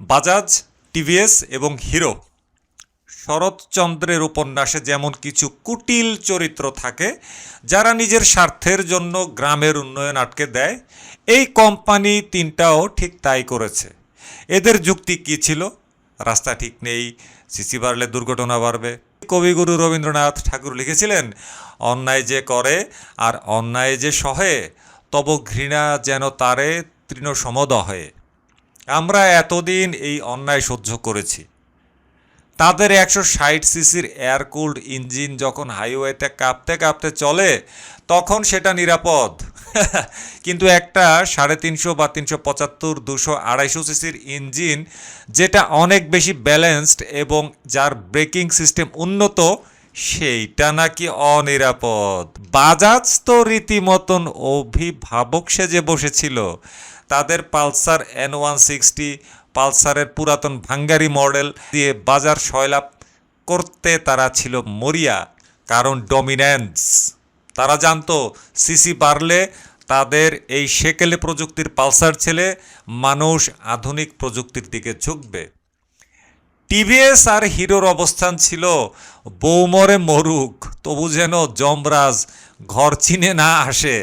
Bajaj, TVS এবং hero. শরৎচন্দ্রের উপন্যাসে যেমন কিছু কুটিল চরিত্র থাকে যারা নিজের স্বার্থের জন্য গ্রামের উন্নয়ন আটকে দেয়, এই কোম্পানি তিনটাও ঠিক তাই করেছে। এদের যুক্তি কী ছিল? রাস্তা ঠিক নেই, সিসি বাড়লে দুর্ঘটনা বাড়বে। কবিগুরু রবীন্দ্রনাথ ঠাকুর লিখেছিলেন, অন্যায় যে করে আর অন্যায় যে সহে, তব ঘৃণা যেন তারে তৃণসমদহে। আমরা এতদিন এই অন্যায় সহ্য করেছি। তাদের 160 সিসির এয়ার কুলড ইঞ্জিন যখন হাইওয়েতে কাঁপতে কাঁপতে চলে তখন সেটা নিরাপদ। কিন্তু একটা 350 বা 375, 200, 250 সিসির ইঞ্জিন যেটা অনেক বেশি ব্যালেন্সড এবং যার ব্রেকিং সিস্টেম উন্নত, সেইটা নাকি অনিরাপদ। বাজাজ তো রীতিমতন অভিভাবক সেজে বসেছিল। তাদের পালসার N160, পালসারের পুরাতন ভাঙ্গারি মডেল দিয়ে বাজার সয়লাভ করতে তারা ছিল মরিয়া, কারণ ডমিন্যান্স। তারা জানতো সিসি বাড়লে তাদের এই সেকেলে প্রযুক্তির পালসার ছেলে মানুষ আধুনিক প্রযুক্তির দিকে ঝুঁকবে। টিভিএস আর হিরোর অবস্থান ছিল বৌমরে মরুক তবু যেন যমরাজ ঘর চিনে না আসে।